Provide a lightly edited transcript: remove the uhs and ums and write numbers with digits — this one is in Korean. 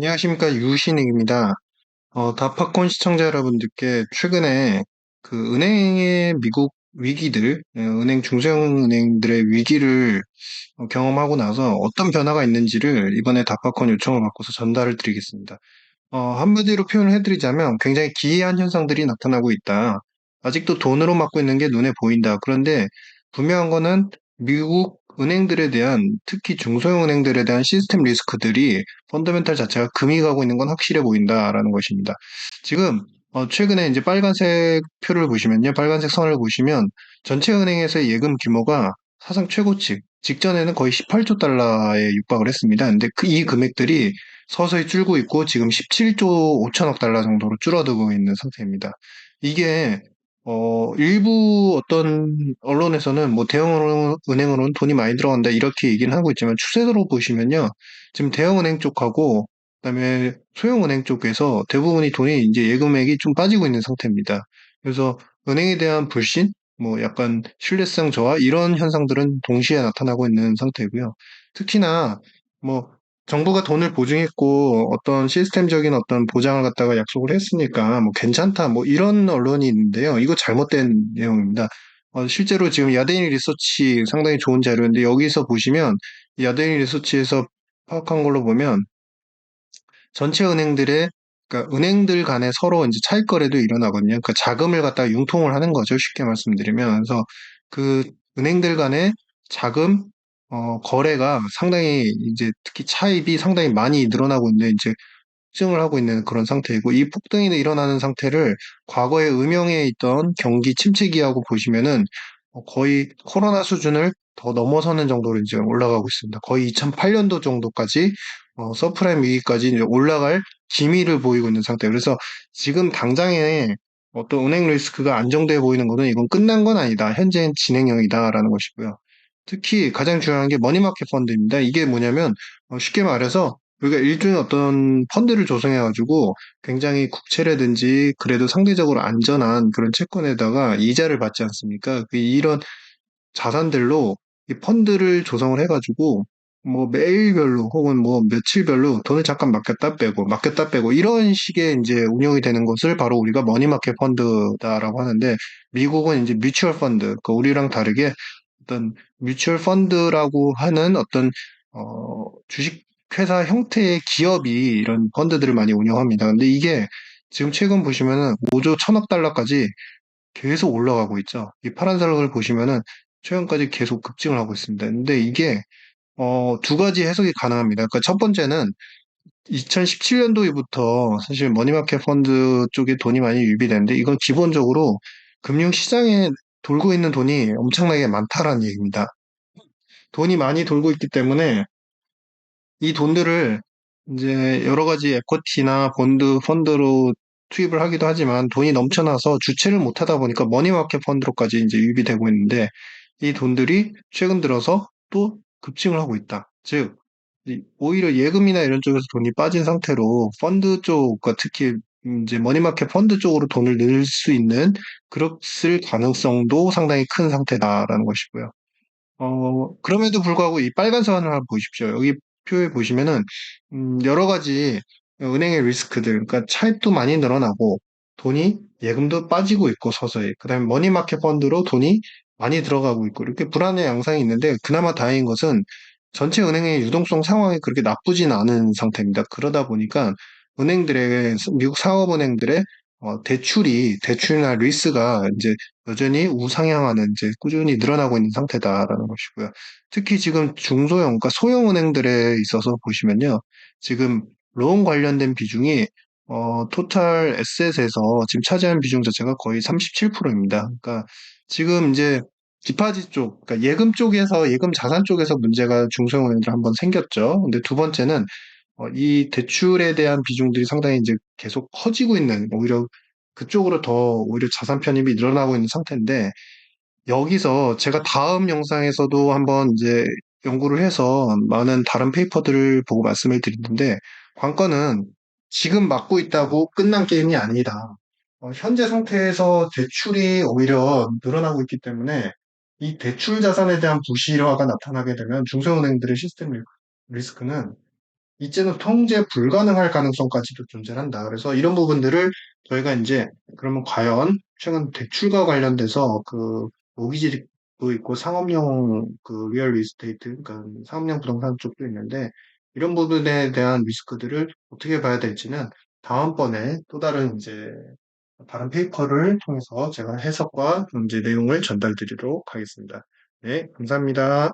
안녕하십니까, 유신익입니다. 다파콘 시청자 여러분들께 최근에 그 은행의 미국 위기들, 은행 중소형은행들의 위기를 경험하고 나서 어떤 변화가 있는지를 이번에 다파콘 요청을 받고서 전달을 드리겠습니다. 한마디로 표현을 해드리자면 굉장히 기이한 현상들이 나타나고 있다. 아직도 돈으로 막고 있는 게 눈에 보인다. 그런데 분명한 거는 미국 은행들에 대한, 특히 중소형 은행들에 대한 시스템 리스크들이 펀더멘탈 자체가 금이 가고 있는 건 확실해 보인다라는 것입니다. 지금 최근에 이제 빨간색 표를 보시면요. 빨간색 선을 보시면 전체 은행에서의 예금 규모가 사상 최고치, 직전에는 거의 18조 달러에 육박을 했습니다. 근데 이 금액들이 서서히 줄고 있고 지금 17조 5천억 달러 정도로 줄어들고 있는 상태입니다. 이게 일부 어떤 언론에서는 뭐 대형 은행으로는 돈이 많이 들어간다 이렇게 얘기는 하고 있지만 추세로 보시면요. 지금 대형 은행 쪽하고 그다음에 소형 은행 쪽에서 대부분이 돈이 이제 예금액이 좀 빠지고 있는 상태입니다. 그래서 은행에 대한 불신, 뭐 약간 신뢰성 저하 이런 현상들은 동시에 나타나고 있는 상태고요. 특히나 뭐 정부가 돈을 보증했고 어떤 시스템적인 어떤 보장을 갖다가 약속을 했으니까 뭐 괜찮다 뭐 이런 언론이 있는데요. 이거 잘못된 내용입니다. 실제로 지금 야데인 리서치 상당히 좋은 자료인데 여기서 보시면 이 야데인 리서치에서 파악한 걸로 보면 전체 은행들의 그러니까 은행들 간에 서로 이제 차익 거래도 일어나거든요. 그러니까 자금을 갖다가 융통을 하는 거죠. 쉽게 말씀드리면. 그래서 그 은행들 간의 자금 거래가 상당히 이제 특히 차입이 상당히 많이 늘어나고 있는데 이제 폭증을 하고 있는 그런 상태이고 이 폭등이 일어나는 상태를 과거에 음영에 있던 경기 침체기하고 보시면은 거의 코로나 수준을 더 넘어서는 정도로 이제 올라가고 있습니다. 거의 2008년도 정도까지 서프라임 위기까지 이제 올라갈 기미를 보이고 있는 상태예요. 그래서 지금 당장에 어떤 은행 리스크가 안정돼 보이는 것은 이건 끝난 건 아니다. 현재는 진행형이다라는 것이고요. 특히 가장 중요한 게 머니마켓 펀드입니다. 이게 뭐냐면 쉽게 말해서 우리가 일종의 어떤 펀드를 조성해가지고 굉장히 국채라든지 그래도 상대적으로 안전한 그런 채권에다가 이자를 받지 않습니까? 이런 자산들로 이 펀드를 조성을 해가지고 뭐 매일별로 혹은 뭐 며칠별로 돈을 잠깐 맡겼다 빼고 이런 식의 이제 운영이 되는 것을 바로 우리가 머니마켓 펀드다라고 하는데 미국은 이제 뮤추얼 펀드, 그 우리랑 다르게 어떤 뮤추얼 펀드라고 하는 어떤 주식 회사 형태의 기업이 이런 펀드들을 많이 운영합니다. 근데 이게 지금 최근 보시면은 5조 1천억 달러까지 계속 올라가고 있죠. 이 파란색을 보시면은 최근까지 계속 급증을 하고 있습니다. 근데 이게 두 가지 해석이 가능합니다. 그러니까 첫 번째는 2017년도부터 사실 머니마켓 펀드 쪽에 돈이 많이 유입되는데 이건 기본적으로 금융시장에 돌고 있는 돈이 엄청나게 많다라는 얘기입니다. 돈이 많이 돌고 있기 때문에 이 돈들을 이제 여러 가지 에쿼티나 본드, 펀드로 투입을 하기도 하지만 돈이 넘쳐나서 주체를 못 하다 보니까 머니마켓 펀드로까지 이제 유입이 되고 있는데 이 돈들이 최근 들어서 또 급증을 하고 있다. 즉, 오히려 예금이나 이런 쪽에서 돈이 빠진 상태로 펀드 쪽과 특히 이제 머니마켓 펀드 쪽으로 돈을 넣을 수 있는 그랬을 가능성도 상당히 큰 상태다라는 것이고요. 그럼에도 불구하고 이 빨간 선을 한번 보십시오. 여기 표에 보시면은, 여러 가지 은행의 리스크들, 그러니까 차입도 많이 늘어나고, 돈이, 예금도 빠지고 있고, 서서히. 그 다음에 머니마켓 펀드로 돈이 많이 들어가고 있고, 이렇게 불안의 양상이 있는데, 그나마 다행인 것은 전체 은행의 유동성 상황이 그렇게 나쁘진 않은 상태입니다. 그러다 보니까 은행들의, 미국 상업은행들의 대출이나 리스가 이제 여전히 우상향하는 이제 꾸준히 늘어나고 있는 상태다라는 것이고요. 특히 지금 중소형, 그러니까 소형 은행들에 있어서 보시면요. 지금 로운 관련된 비중이 토탈 에셋에서 지금 차지하는 비중 자체가 거의 37%입니다. 그러니까 지금 이제 디파짓 쪽, 그러니까 예금 쪽에서 예금 자산 쪽에서 문제가 중소형 은행들 한번 생겼죠. 근데 두 번째는 이 대출에 대한 비중들이 상당히 이제 계속 커지고 있는, 오히려 그쪽으로 더 오히려 자산 편입이 늘어나고 있는 상태인데, 여기서 제가 다음 영상에서도 한번 이제 연구를 해서 많은 다른 페이퍼들을 보고 말씀을 드리는데, 관건은 지금 막고 있다고 끝난 게임이 아니다. 현재 상태에서 대출이 오히려 늘어나고 있기 때문에 이 대출 자산에 대한 부실화가 나타나게 되면 중소은행들의 시스템 리스크는 이제는 통제 불가능할 가능성까지도 존재한다. 그래서 이런 부분들을 저희가 이제 그러면 과연 최근 대출과 관련돼서 그 모기지도 있고 상업용 그 리얼 리스테이트, 그러니까 상업용 부동산 쪽도 있는데 이런 부분에 대한 리스크들을 어떻게 봐야 될지는 다음번에 또 다른 이제 다른 페이퍼를 통해서 제가 해석과 이제 내용을 전달드리도록 하겠습니다. 네, 감사합니다.